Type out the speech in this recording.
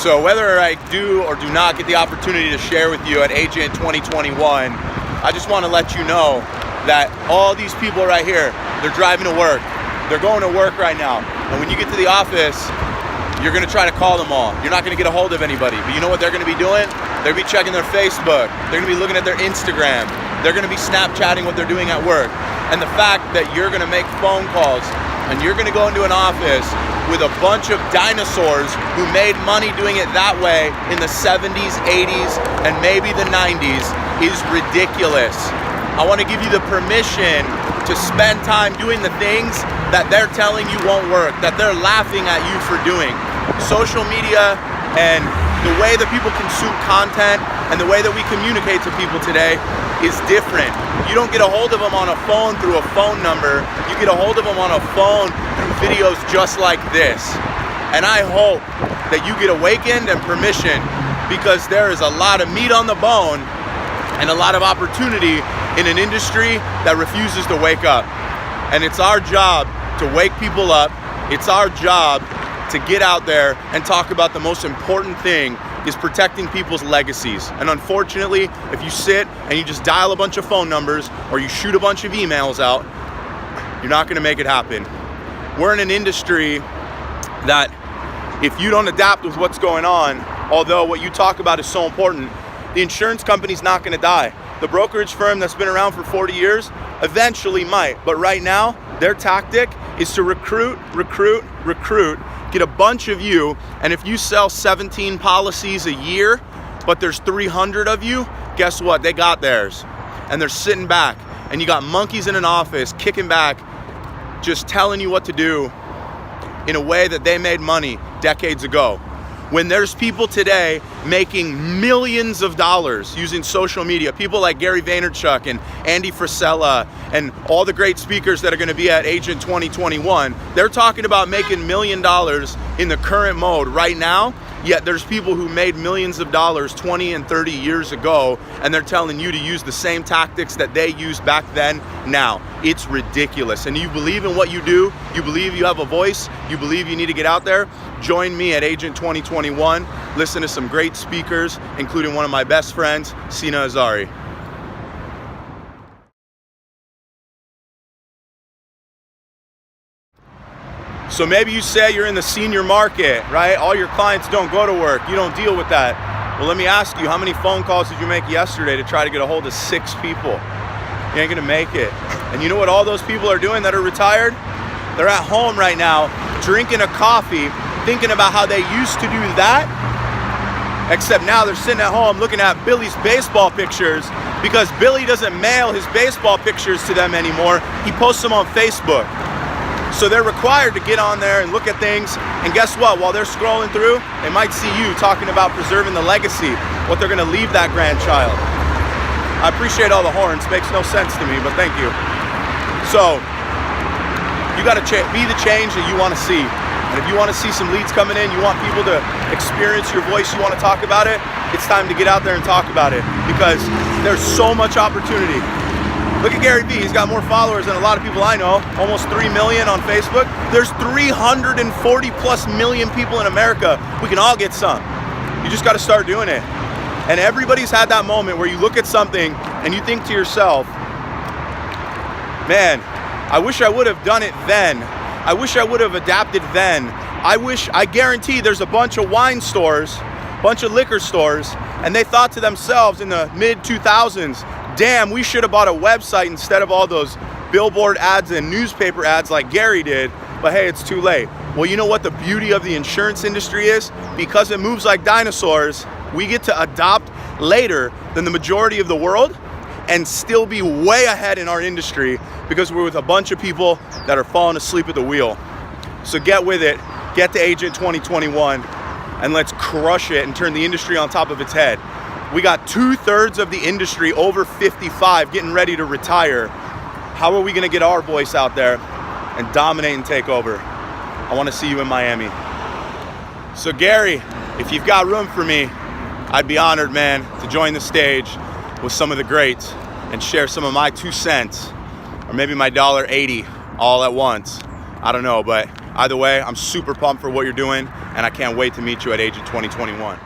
So whether I do or do not get the opportunity to share with you at Agent 2021, I just want to let you know that all these people right here, they're driving to work. They're going to work right now. And when you get to the office, you're going to try to call them all. You're not going to get a hold of anybody. But you know what they're going to be doing? They're going to be checking their Facebook. They're going to be looking at their Instagram. They're going to be Snapchatting what they're doing at work. And the fact that you're going to make phone calls and you're going to go into an office with a bunch of dinosaurs who made money doing it that way in the 70s, 80s, and maybe the 90s is ridiculous. I want to give you the permission to spend time doing the things that they're telling you won't work, that they're laughing at you for doing. Social media and the way that people consume content and the way that we communicate to people today is different. You don't get a hold of them on a phone through a phone number. You get a hold of them on a phone through videos just like this. And I hope that you get awakened and permission, because there is a lot of meat on the bone and a lot of opportunity in an industry that refuses to wake up. And it's our job to wake people up. It's our job to get out there and talk about the most important thing is protecting people's legacies. And unfortunately, if you sit and you just dial a bunch of phone numbers or you shoot a bunch of emails out, you're not gonna make it happen. We're in an industry that if you don't adapt with what's going on, although what you talk about is so important, the insurance company's not gonna die. The brokerage firm that's been around for 40 years eventually might, but right now, their tactic is to recruit, get a bunch of you, and if you sell 17 policies a year, but there's 300 of you, guess what? They got theirs. And they're sitting back, and you got monkeys in an office kicking back, just telling you what to do in a way that they made money decades ago. When there's people today making millions of dollars using social media, people like Gary Vaynerchuk and Andy Frisella and all the great speakers that are going to be at Agent 2021, they're talking about making $1 million in the current mode right now, yet there's people who made millions of dollars 20 and 30 years ago, and they're telling you to use the same tactics that they used back then now. It's ridiculous. And you believe in what you do, you believe you have a voice, you believe you need to get out there, join me at Agent 2021. Listen to some great speakers, including one of my best friends, Sina Azari. So maybe you say you're in the senior market, right? All your clients don't go to work. You don't deal with that. Well, let me ask you, how many phone calls did you make yesterday to try to get a hold of 6 people? You ain't gonna make it. And you know what all those people are doing that are retired? They're at home right now, drinking a coffee, thinking about how they used to do that, except now they're sitting at home looking at Billy's baseball pictures, because Billy doesn't mail his baseball pictures to them anymore. He posts them on Facebook. So they're required to get on there and look at things, and guess what? While they're scrolling through, they might see you talking about preserving the legacy, what they're gonna leave that grandchild. I appreciate all the horns, makes no sense to me, but thank you. So, you gotta be the change that you wanna see. And if you wanna see some leads coming in, you want people to experience your voice, you wanna talk about it, it's time to get out there and talk about it, because there's so much opportunity. Look at Gary Vee, he's got more followers than a lot of people I know, almost 3 million on Facebook. There's 340 plus million people in America. We can all get some. You just gotta start doing it. And everybody's had that moment where you look at something and you think to yourself, man, I wish I would have done it then. I wish I would have adapted then. I guarantee there's a bunch of wine stores, bunch of liquor stores, and they thought to themselves in the mid 2000s, damn, we should have bought a website instead of all those billboard ads and newspaper ads like Gary did, but hey, it's too late. Well, you know what the beauty of the insurance industry is? Because it moves like dinosaurs, we get to adopt later than the majority of the world and still be way ahead in our industry, because we're with a bunch of people that are falling asleep at the wheel. So get with it, get to Agent 2021, and let's crush it and turn the industry on top of its head. We got 2/3 of the industry over 55 getting ready to retire. How are we gonna get our voice out there and dominate and take over? I wanna see you in Miami. So Gary, if you've got room for me, I'd be honored, man, to join the stage with some of the greats and share some of my 2 cents, or maybe my $1.80 all at once. I don't know, but Either way, I'm super pumped for what you're doing, and I can't wait to meet you at Agent 2021.